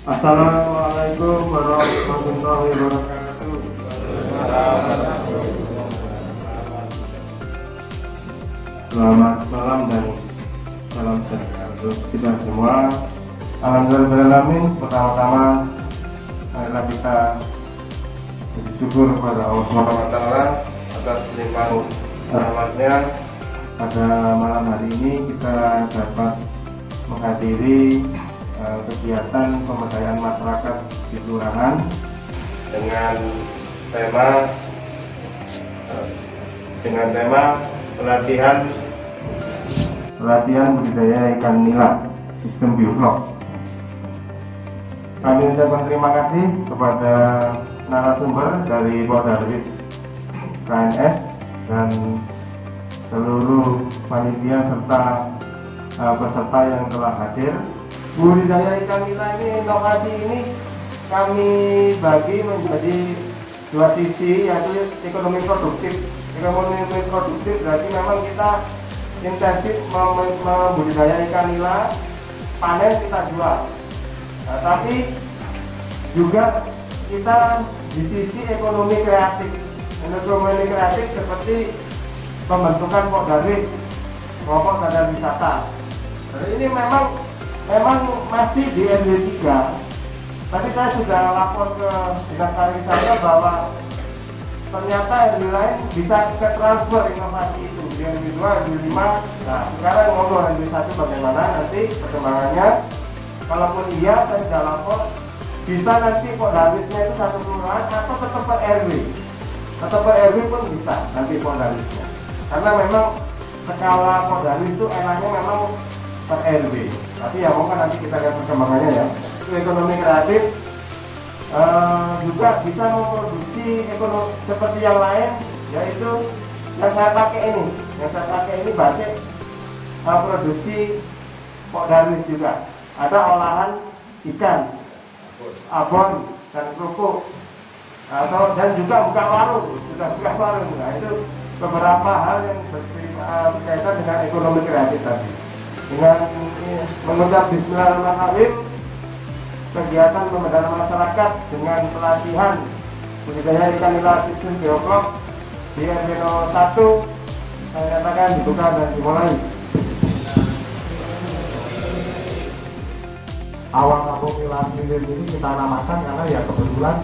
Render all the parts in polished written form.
Assalamualaikum warahmatullahi wabarakatuh. Selamat malam dan salam sejahtera untuk kita semua. Alhamdulillahirrahmanirrahim. Pertama-tama marilah kita bersyukur kepada Allah SWT atas limpahan rahmatnya. Pada malam hari ini kita dapat menghadiri kegiatan pemberdayaan masyarakat di kelurahan dengan tema pelatihan budidaya ikan nila sistem bioflok. Kami ucapkan terima kasih kepada narasumber dari Poldarwis KNS dan seluruh panitia serta peserta yang telah hadir. Budidaya ikan nila ini, inovasi ini kami bagi menjadi dua sisi, yaitu ekonomi produktif. Ekonomi produktif berarti memang kita intensif membudidaya ikan nila, panen kita jual. Nah, tapi juga kita di sisi ekonomi kreatif. Ekonomi kreatif seperti pembentukan Poldarwis maupun sadar wisata. Jadi ini memang masih di RW 3. Tadi saya sudah lapor ke Dinas Pariwisata bahwa ternyata RW lain bisa ke transfer inovasi itu di RW 2, RW 5. Nah, sekarang ngobrol RW 1 bagaimana nanti perkembangannya. Kalaupun iya, saya sudah lapor, bisa nanti Poldarwisnya itu satu kelurahan atau tetap per RW. Tetap per RW pun bisa nanti Poldarwisnya. Karena memang skala Poldarwis itu enaknya memang per RW. Tapi ya mungkin nanti kita lihat perkembangannya ya. Itu ekonomi kreatif juga bisa memproduksi ekonomi seperti yang lain, yaitu yang saya pakai ini batik produksi Poldarwis juga. Ada olahan ikan, abon dan kerupuk, dan juga buka warung. Nah, itu beberapa hal yang berkaitan dengan ekonomi kreatif tadi. Dengan mengucap bismillahirrahmanirrahim, kegiatan pemberdayaan masyarakat dengan pelatihan budidaya ikan nila sistem bioflok di RW 01 saya nyatakan dibuka dan dimulai. Awal kampung nila sendiri ini kita namakan karena ya kebetulan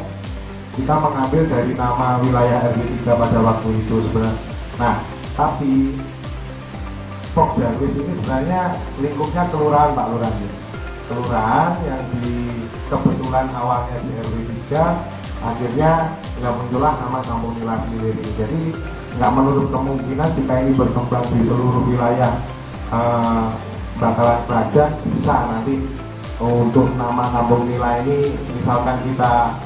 kita mengambil dari nama wilayah RW 3 pada waktu itu sebenarnya. Nah, tapi Poldarwis ini sebenarnya lingkupnya kelurahan, Pak Lurah. Kelurahan yang kebetulan awalnya di RW 3, akhirnya nggak muncullah nama kampung nila sendiri. Jadi nggak menutup kemungkinan jika ini berkembang di seluruh wilayah Bangkalan Praja, bisa nanti untuk nama kampung nila ini misalkan kita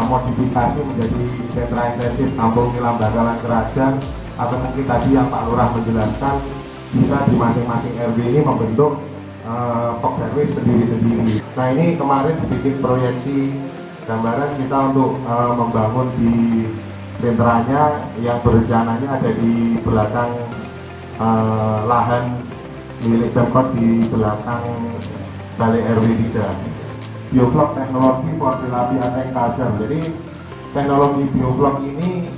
modifikasi menjadi sentra intensif kampung nila Bangkalan Kerajaan, atau mungkin tadi yang Pak Lurah menjelaskan bisa di masing-masing RW ini membentuk Poldarwis sendiri-sendiri. Nah, ini kemarin sedikit proyeksi gambaran kita untuk membangun di sentranya yang berencananya ada di belakang lahan milik Pemkot di belakang Balai RW 3. Bioflok teknologi for tilapia tank culture. Jadi teknologi bioflok ini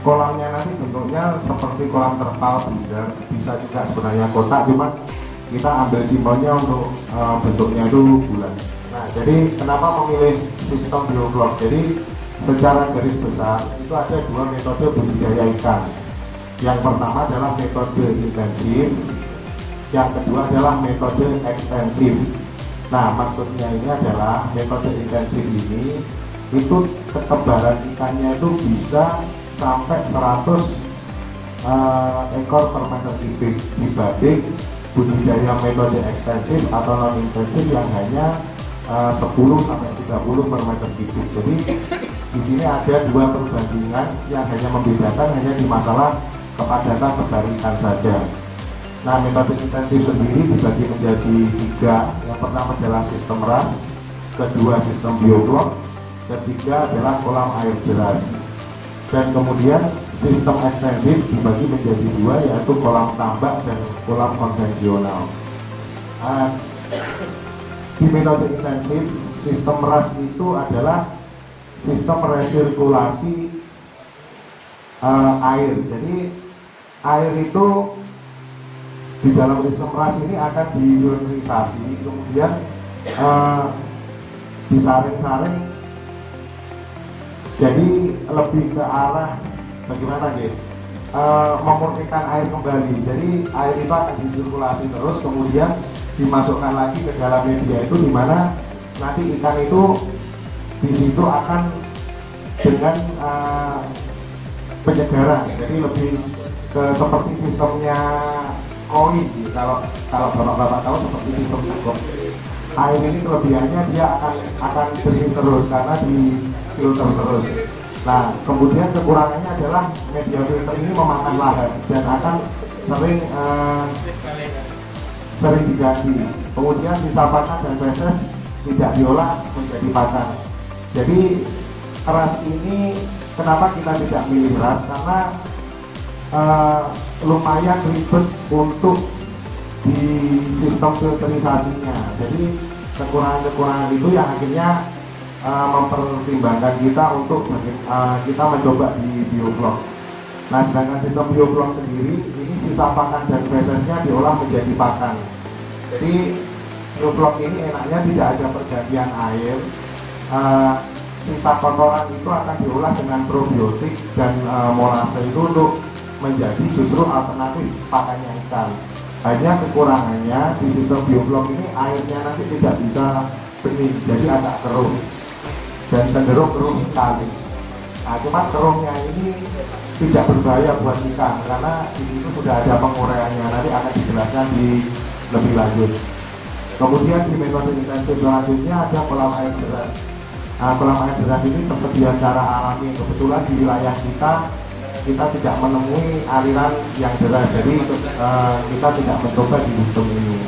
kolamnya nanti bentuknya seperti kolam terpal breeder, bisa juga sebenarnya kotak, cuma kita ambil simbolnya untuk bentuknya itu bulan. Nah, jadi kenapa memilih sistem bioflok? Jadi secara garis besar itu ada dua metode budidaya ikan. Yang pertama adalah metode intensif, yang kedua adalah metode ekstensif. Nah, maksudnya ini adalah metode intensif ini itu ketebalan ikannya itu bisa sampai 100 ekor per meter kubik dibanding budidaya metode ekstensif atau non intensif yang hanya 10 sampai 30 per meter kubik. Jadi di sini ada dua perbandingan yang hanya membedakan hanya di masalah kepadatan tebar ikan saja. Nah, metode intensif sendiri dibagi menjadi 3. Yang pertama adalah sistem ras, kedua sistem bioflok, ketiga adalah kolam air deras. Dan kemudian sistem ekstensif dibagi menjadi 2, yaitu kolam tambak dan kolam konvensional. di metode intensif, sistem RAS itu adalah sistem resirkulasi air. Jadi air itu di dalam sistem RAS ini akan diionisasi, kemudian disaring-saring, jadi lebih ke arah bagaimana gitu, memurnikan air kembali. Jadi air itu akan disirkulasi terus, kemudian dimasukkan lagi ke dalam media itu, dimana nanti ikan itu di situ akan dengan penyegaran. Jadi lebih ke seperti sistemnya koi. Kalau bapak-bapak tahu seperti sistem koi. Air ini kelebihannya dia akan jernih terus karena di filter terus. Nah, kemudian kekurangannya adalah media filter ini memakan lahan dan akan sering diganti. Kemudian sisa pakan dan feses tidak diolah menjadi pakan. Jadi RAS ini kenapa kita tidak milih RAS, karena lumayan ribet untuk di sistem filterisasinya. Jadi kekurangan-kekurangan itu yang akhirnya mempertimbangkan kita untuk kita mencoba di bioflok. Nah, sedangkan sistem bioflok sendiri ini sisa pakan dan fesesnya diolah menjadi pakan. Jadi bioflok ini enaknya tidak ada pergantian air. Sisa kotoran itu akan diolah dengan probiotik dan molase itu untuk menjadi justru alternatif pakannya ikan. Hanya kekurangannya di sistem bioflok ini airnya nanti tidak bisa bening, jadi agak keruh dan cenderung keruh sekali. Nah, cuma keruhnya ini tidak berbahaya buat ikan karena di situ sudah ada penguraiannya, nanti akan dijelaskan di lebih lanjut. Kemudian di metode intensif selanjutnya ada kolam air deras. Nah, kolam air deras ini tersedia secara alami. Kebetulan di wilayah kita tidak menemui aliran yang deras, jadi kita tidak mencoba di sistem ini.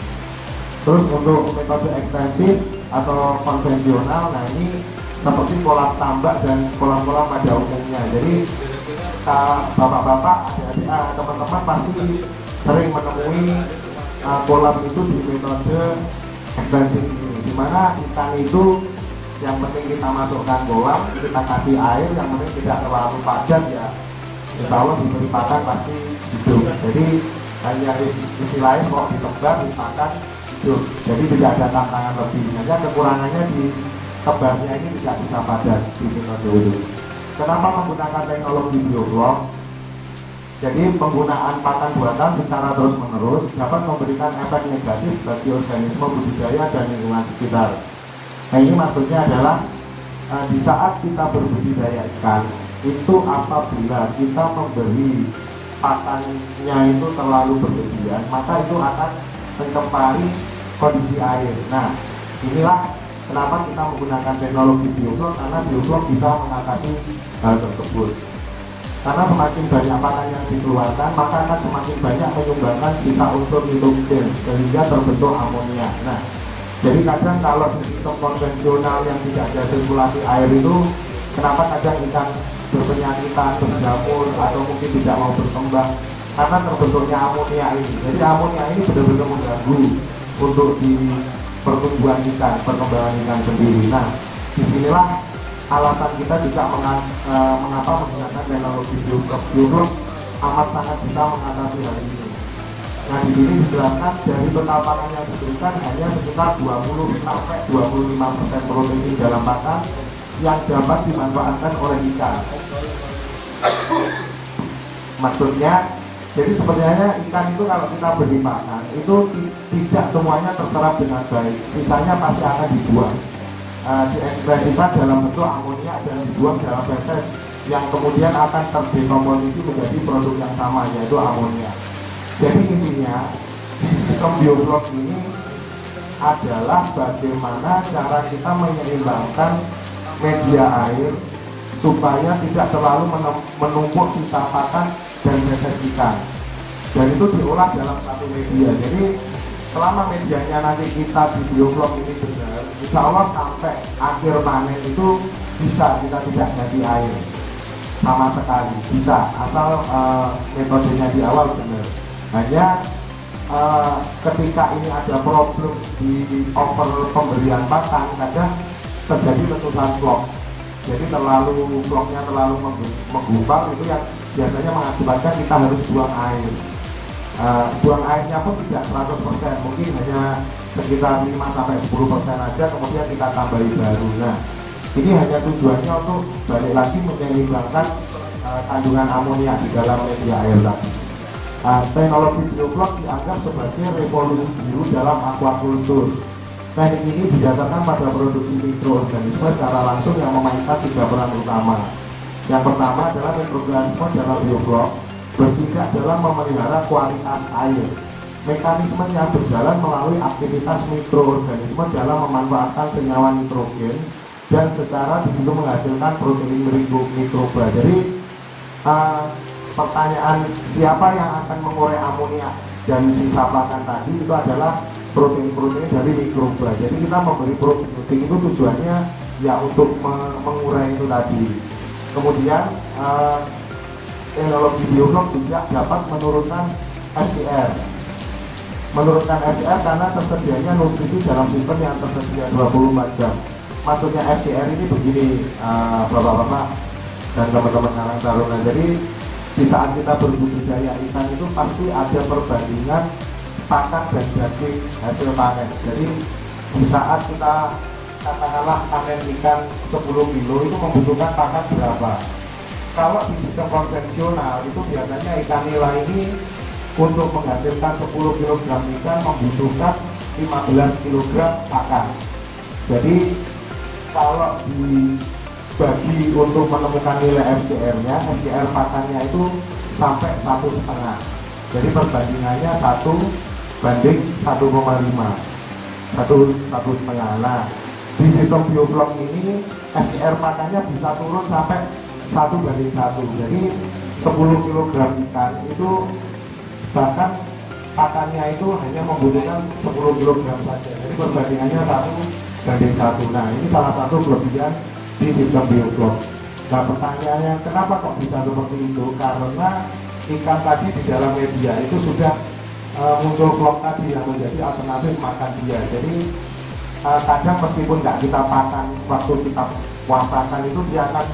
Terus untuk metode ekstensif atau konvensional, nah ini seperti kolam tambak dan kolam-kolam pada umumnya. Jadi bapak-bapak, adik-adik, teman-teman pasti sering menemui kolam itu di metode ekstensif ini, dimana ikan itu yang penting kita masukkan kolam, kita kasih air, yang penting tidak terlalu padat ya, insya Allah diberi pakan pasti hidup. Jadi hanya istilahnya kalau ditebar, dipakan, hidup. Jadi tidak ada tantangan lebih. Hanya kekurangannya di tebarnya ini tidak bisa padat di metode itu. Kenapa menggunakan teknologi bioflok? Jadi penggunaan pakan buatan secara terus-menerus dapat memberikan efek negatif bagi organisme budidaya dan lingkungan sekitar. Nah, ini maksudnya adalah di saat kita berbudidaya ikan itu apabila kita memberi pakannya itu terlalu berlebihan, maka itu akan mencemari kondisi air. Nah, inilah kenapa kita menggunakan teknologi bioflok, karena bioflok bisa mengatasi hal tersebut. Karena semakin banyak pakan yang dikeluarkan, maka akan semakin banyak menyumbangkan sisa unsur nitrogen sehingga terbentuk amonia. Nah, jadi kadang kalau di sistem konvensional yang tidak ada sirkulasi air itu, kenapa kadang ikan berpenyakitan, berjamur, atau mungkin tidak mau berkembang? Karena terbentuknya amonia ini. Jadi amonia ini benar-benar mengganggu untuk di pertumbuhan ikan, perkembangan ikan sendiri. Nah, disinilah alasan kita juga mengapa menggunakan teknologi bioflok amat sangat bisa mengatasi hal ini. Nah, di sini dijelaskan dari total pakan yang diberikan hanya sekitar 20-25% protein dalam pakan yang dapat dimanfaatkan oleh ikan. Maksudnya, jadi sebenarnya ikan itu kalau kita beri pakan itu tidak semuanya terserap dengan baik, sisanya pasti akan dibuang, diekspresikan dalam bentuk amonia dan dibuang dalam feses yang kemudian akan terdekomposisi menjadi produk yang sama, yaitu amonia. Jadi intinya di sistem bioflok ini adalah bagaimana cara kita menyeimbangkan media air supaya tidak terlalu menumpuk sisa pakan dan feses ikan, dan itu diolah dalam satu media. Jadi selama medianya nanti kita di bioflok ini benar, insya Allah sampai akhir panen itu bisa kita tidak ganti air sama sekali, bisa, asal metodenya di awal benar. Hanya ketika ini ada problem di over pemberian pakan, kadang terjadi letusan vlog. Jadi vlognya terlalu menggumpal, itu yang biasanya mengakibatkan kita harus buang air. Buang airnya pun tidak 100%, mungkin hanya sekitar 5-10% aja, kemudian kita tambahi baru. Nah, ini hanya tujuannya untuk balik lagi menyeimbangkan kandungan amonia di dalam media air tadi. Teknologi bioflok dianggap sebagai revolusi biru dalam aquaculture. Teknik ini didasarkan pada produksi mikroorganisme secara langsung yang memainkan 3 peran utama. Yang pertama adalah mikroorganisme dalam bioflok bertindak dalam memelihara kualitas air. Mekanismenya berjalan melalui aktivitas mikroorganisme dalam memanfaatkan senyawa nitrogen dan secara disitu menghasilkan protein mikroba. Jadi pertanyaan siapa yang akan mengurai amonia dari sisa pakan tadi itu adalah protein-protein dari mikroba. Jadi kita memberi probiotik itu tujuannya ya untuk mengurai itu tadi. Kemudian teknologi bioflok juga dapat menurunkan FDR. Menurunkan FDR karena tersedianya nutrisi dalam sistem yang tersedia 24 jam. Maksudnya FDR ini begini, bapak-bapak dan teman-teman karang taruna. Jadi di saat kita berbudidaya ikan itu pasti ada perbandingan pakan dan daging hasil panen. Jadi di saat kita katakanlah panen ikan 10 kilo itu membutuhkan pakan berapa? Kalau di sistem konvensional itu biasanya ikan nila ini untuk menghasilkan 10 kg ikan membutuhkan 15 kg pakan. Jadi kalau dibagi untuk menemukan nilai FDR-nya, FDR pakannya itu sampai 1,5. Jadi perbandingannya 1:1,5. 1,5. Nah, di sistem bioflok ini FDR pakannya bisa turun sampai 1:1. Jadi 10 kg ikan itu bahkan pakannya itu hanya membutuhkan 10 kg saja. Jadi perbandingannya 1:1. Nah, ini salah satu kelebihan di sistem bioflok. Nah, pertanyaannya kenapa kok bisa seperti itu? Karena ikan tadi di dalam media itu sudah muncul vlog tadi yang menjadi alternatif makan dia. Jadi kadang meskipun nggak kita pakan waktu kita puasakan itu dia akan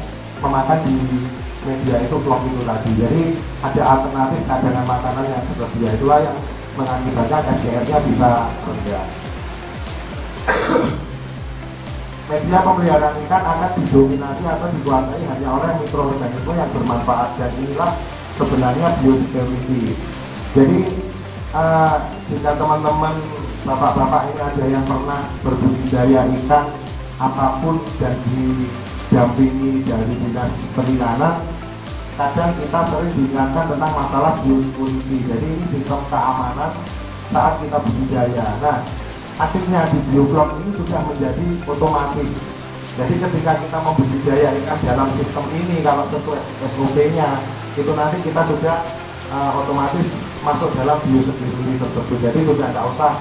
memakan di media itu vlog itu tadi. Jadi ada alternatif cadangan makanan yang tersedia, itulah yang mengakibatkan FDR-nya bisa rendah. Media pemeliharaan ikan akan didominasi atau dikuasai hanya oleh mikroorganisme yang bermanfaat, dan inilah sebenarnya biosecurity. Jadi jika teman-teman bapak-bapak ini ada yang pernah berbudidaya ikan apapun dan didampingi dari dinas perikanan, kadang kita sering diingatkan tentang masalah biosecurity. Jadi ini sistem keamanan saat kita budidaya. Nah, asiknya di bioflok ini sudah menjadi otomatis. Jadi ketika kita membudidaya ikan dalam sistem ini, kalau sesuai SOP-nya, itu nanti kita sudah otomatis masuk dalam biosecurity tersebut. Jadi sudah tidak usah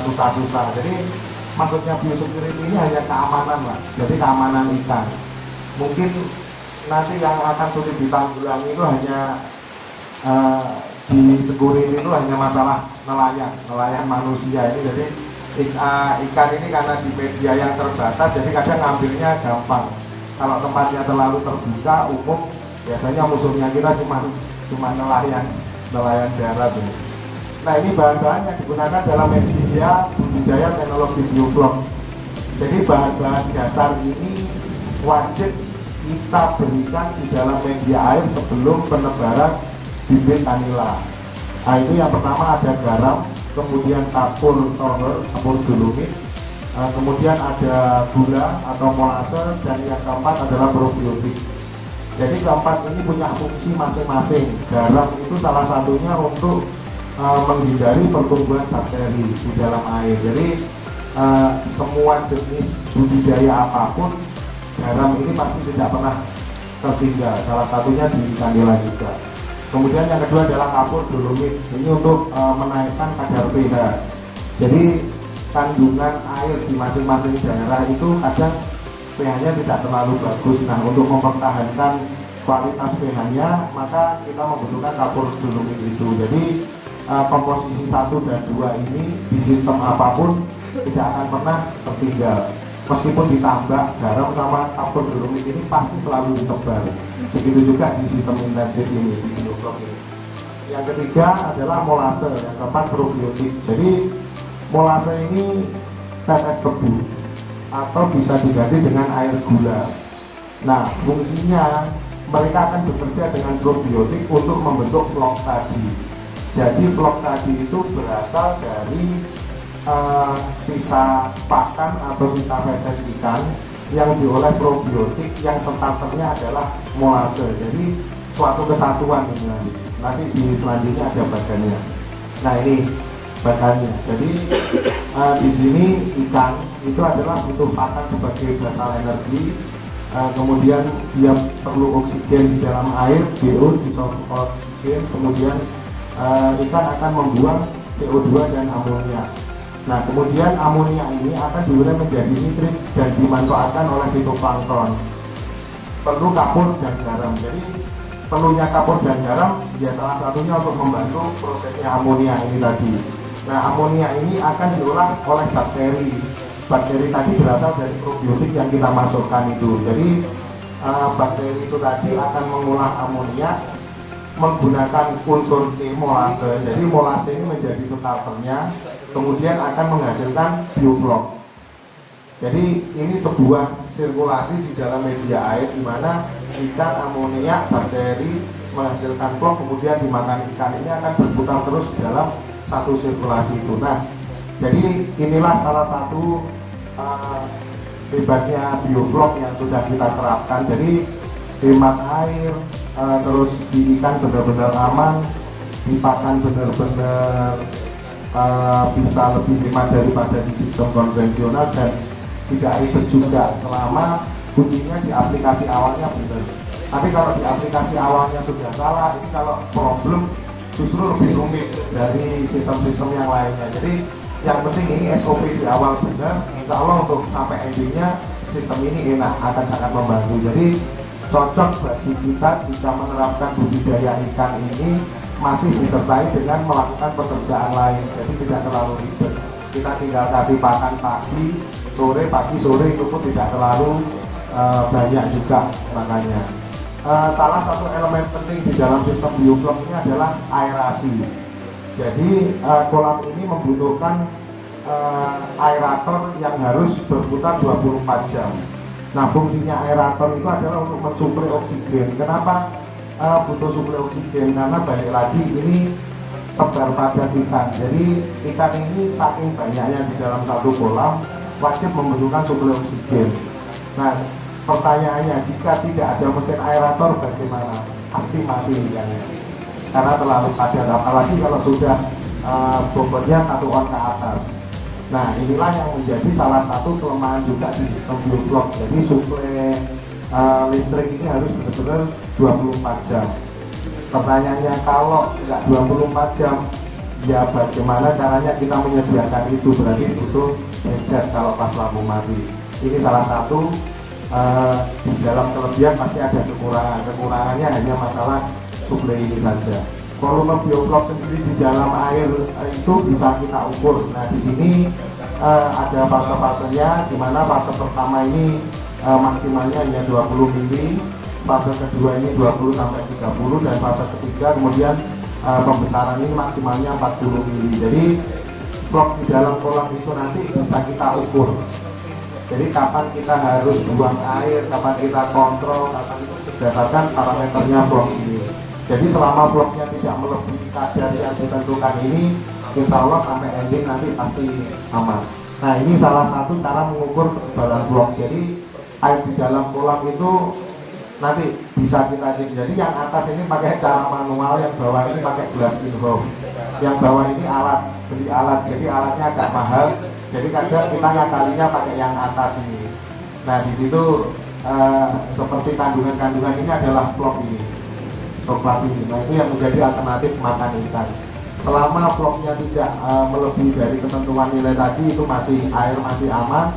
susah-susah. Jadi maksudnya biosecurity ini hanya keamanan lah. Jadi keamanan ikan. Mungkin nanti yang akan sulit ditanggulangi itu hanya di security itu hanya masalah nelayan manusia ini. Jadi ikan ini karena di media yang terbatas, jadi kadang ngambilnya gampang. Kalau tempatnya terlalu terbuka umum, biasanya musuhnya kita cuma nelayan darat ini. Nah, ini bahan-bahan yang digunakan dalam media budidaya teknologi bioflok. Jadi bahan-bahan dasar ini wajib kita berikan di dalam media air sebelum penebaran bibit anila. Nah, itu yang pertama ada garam, kemudian kapur toner, kapur dolomit, kemudian ada gula atau molase, dan yang keempat adalah probiotik. Jadi keempat ini punya fungsi masing-masing. Garam itu salah satunya untuk menghindari pertumbuhan bakteri di dalam air. Jadi semua jenis budidaya apapun, garam ini pasti tidak pernah tertinggal. Salah satunya di ikan nila juga. Kemudian yang kedua adalah kapur dolomit. Ini untuk menaikkan kadar pH. Jadi kandungan air di masing-masing daerah itu kadang pH-nya tidak terlalu bagus. Nah, untuk mempertahankan kualitas pH-nya, maka kita membutuhkan kapur dolomit itu. Jadi komposisi 1 dan 2 ini di sistem apapun tidak akan pernah tertinggal. Meskipun ditambah garam sama kapur glurumik ini pasti selalu ditebal. Begitu juga di sistem intensif ini, di bioflok ini. Yang ketiga adalah molase, yang keempat probiotik. Jadi molase ini tetes tebu atau bisa diganti dengan air gula. Nah, fungsinya mereka akan bekerja dengan probiotik untuk membentuk vlog tadi. Jadi vlog tadi itu berasal dari sisa pakan atau sisa feses ikan yang diolah probiotik yang starternya adalah molase. Jadi suatu kesatuan ini nanti di selanjutnya ada badannya. Nah ini badannya. Jadi di sini ikan itu adalah butuh pakan sebagai basal energi. Kemudian dia perlu oksigen di dalam air, BO dissolved oksigen. Kemudian ikan akan membuang CO2 dan amonia. Nah, kemudian amonia ini akan diurai menjadi nitrit dan dimanfaatkan oleh fitoplankton. Perlu kapur dan garam. Jadi perlunya kapur dan garam ya salah satunya untuk membantu prosesnya amonia ini tadi. Nah, amonia ini akan diolah oleh bakteri. Bakteri tadi berasal dari probiotik yang kita masukkan itu. Jadi bakteri itu tadi akan mengolah amonia menggunakan unsur C, molase. Jadi molase ini menjadi starternya, kemudian akan menghasilkan bioflok. Jadi ini sebuah sirkulasi di dalam media air di mana ikan, amonia, bakteri menghasilkan vlog, kemudian dimakan ikan. Ini akan berputar terus di dalam satu sirkulasi itu. Nah, jadi inilah salah satu hebatnya bioflok yang sudah kita terapkan. Jadi hemat air, terus di ikan benar-benar aman, di pakan benar-benar bisa lebih hemat daripada di sistem konvensional dan tidak ribet juga selama kuncinya di aplikasi awalnya benar. Tapi kalau di aplikasi awalnya sudah salah, ini kalau problem justru lebih rumit dari sistem-sistem yang lainnya. Jadi yang penting ini SOP di awal benar, insya Allah untuk sampai endingnya sistem ini enak, akan sangat membantu. Jadi cocok bagi kita jika menerapkan budidaya ikan ini masih disertai dengan melakukan pekerjaan lain, jadi tidak terlalu ribet. Kita tinggal kasih pakan pagi, sore itu pun tidak terlalu banyak juga makanya. Salah satu elemen penting di dalam sistem bioflok ini adalah aerasi. Jadi kolam ini membutuhkan aerator yang harus berputar 24 jam. Nah, fungsinya aerator itu adalah untuk mensuplai oksigen. Kenapa butuh suplai oksigen? Karena balik lagi ini tebar padat ikan. Jadi ikan ini saking banyaknya di dalam satu kolam wajib membutuhkan suplai oksigen. Nah, pertanyaannya, jika tidak ada mesin aerator bagaimana? Pasti mati ikannya karena terlalu padat, apalagi kalau sudah bobotnya 1 on ke atas. Nah, inilah yang menjadi salah satu kelemahan juga di sistem bioflok. Jadi suplai listrik ini harus benar-benar 24 jam. Pertanyaannya, kalau nggak 24 jam, ya bagaimana caranya kita menyediakan itu? Berarti butuh genset kalau pas lampu mati. Ini salah satu di dalam kelebihan pasti ada kekurangan. Kekurangannya hanya masalah suplai ini saja. Volume bioflok sendiri di dalam air itu bisa kita ukur. Nah, di sini ada fase-fasenya, di mana fase pertama ini maksimalnya hanya 20 mili, fase kedua ini 20 sampai 30, dan fase ketiga kemudian pembesaran ini maksimalnya 40 mili. Jadi vlog di dalam kolam itu nanti bisa kita ukur. Jadi kapan kita harus buang air, kapan kita kontrol, kapan itu berdasarkan parameternya vlog ini. Jadi selama vlognya tidak melebihi kadar yang ditentukan ini, insya Allah sampai ending nanti pasti aman. Nah, ini salah satu cara mengukur ketebalan vlog. Jadi air di dalam kolam itu nanti bisa kita cek. Jadi yang atas ini pakai cara manual, yang bawah ini pakai glass in-home. Yang bawah ini alat, beli alat, jadi alatnya agak mahal. Jadi kadang kita ngakalinya pakai yang atas ini. Nah, di situ seperti kandungan-kandungan ini adalah vlog ini. Ini. Nah, itu yang menjadi alternatif makan ikan. Selama vlognya tidak melebihi dari ketentuan nilai tadi, itu air masih aman.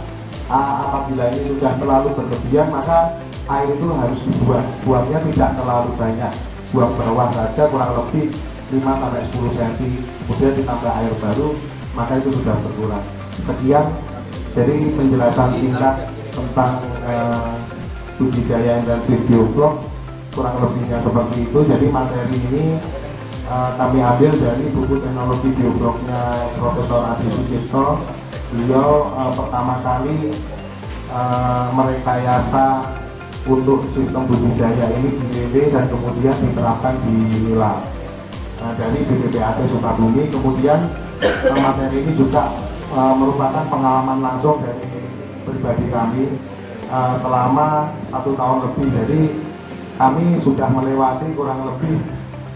Apabila ini sudah terlalu berlebihan, maka air itu harus dibuang. Buangnya tidak terlalu banyak, buang bawah saja, kurang lebih 5-10 cm kemudian ditambah air baru, maka itu sudah berkurang. Sekian, jadi penjelasan singkat tentang budidaya intensif bioflok, kurang lebihnya seperti itu. Jadi materi ini kami ambil dari buku teknologi biofloknya Profesor Adi Sucipto. Beliau pertama kali merekayasa untuk sistem budidaya ini di WW dan kemudian diterapkan di Nila dari BPPAD Sukabumi. Kemudian materi ini juga merupakan pengalaman langsung dari pribadi kami selama 1 tahun lebih. Jadi kami sudah melewati kurang lebih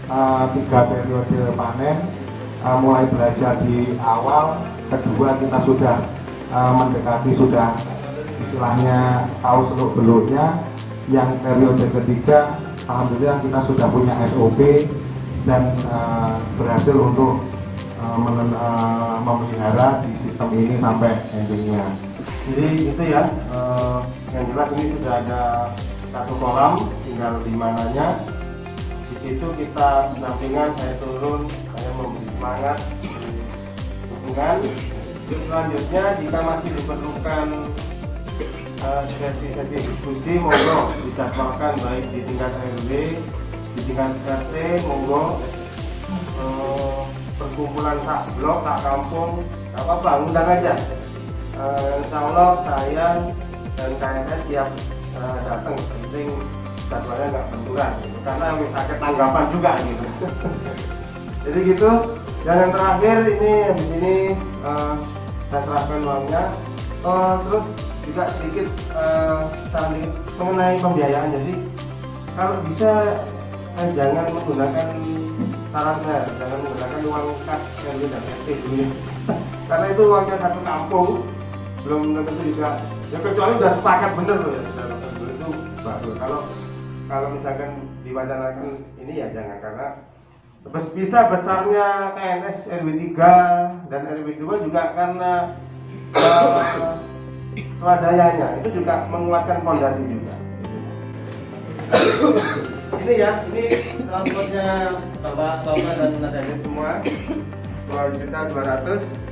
3 periode panen, mulai belajar di awal, kedua kita sudah mendekati, sudah istilahnya tahu seluk-beluknya. Yang periode ketiga, alhamdulillah kita sudah punya SOP dan berhasil untuk memelihara di sistem ini sampai endingnya. Jadi itu ya, yang jelas ini sudah ada 1 kolam, tinggal di mananya. Di situ kita pendampingan, saya turun, saya memberi semangat, dukungan. Selanjutnya jika masih diperlukan sesi-sesi diskusi, monggo dijadwalkan baik di tingkat RW, di tingkat RT, monggo perkumpulan sak blok, sak kampung, apa-apa, undang aja. Insya Allah saya dan KNS siap datang, penting jadwalnya nggak benturan gitu. Karena misalnya tanggapan juga gitu. Jadi gitu. Dan yang terakhir ini habis ini saya serahkan uangnya. Terus juga sedikit saling mengenai pembiayaan. Jadi kalau bisa jangan menggunakan saran saya, jangan menggunakan uang kas RW dan RT dulu ya. Karena itu uangnya satu kampung, belum tentu juga. Ya kecuali udah sepakat bener loh ya, itu bagus. Kalau misalkan diwacanakan ini ya jangan, karena bisa besarnya KNS RW 3 dan RW 2 juga karena swadayanya itu juga menguatkan fondasi juga. Ini ya, ini transportnya Bapak dan Nadine semua 2.200.000.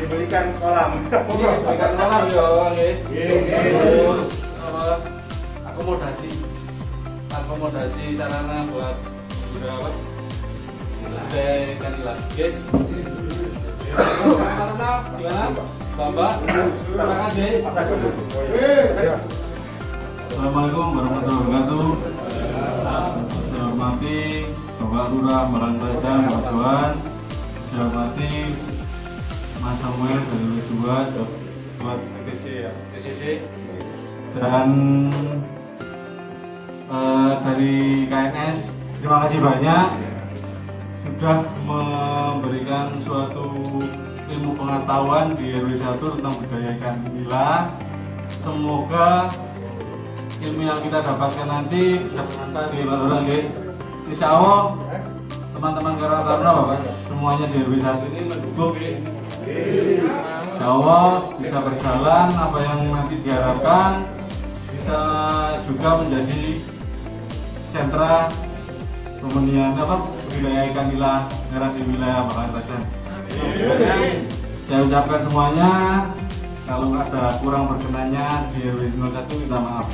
Diberikan kolam. Diberikan kolam yo, nggih. Terus akomodasi sarana buat berawat. Sampai kan lagi. Sarana gimana? Bapak, terima kasih. Assalamualaikum warahmatullahi wabarakatuh. Saya hormati Bapak Lurah Marangpraja Majuan. Saya hormati Mas Samuel dari W2 buat TCC dan dari KNS, terima kasih banyak sudah memberikan suatu ilmu pengetahuan di RW 1 tentang budaya ikan nila. Semoga ilmu yang kita dapatkan nanti bisa bermanfaat di orang lain. Insya Allah teman-teman Karang Taruna Bapak semuanya di RW 1 ini mendukung. Insya Allah bisa berjalan apa yang nanti diharapkan, bisa juga menjadi sentra pembenihan budidaya ikan nila merah di wilayah Marangpraja. Saya ucapkan semuanya, kalau ada kurang berkenannya di RW 01 minta maaf.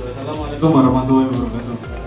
Assalamualaikum warahmatullahi wabarakatuh.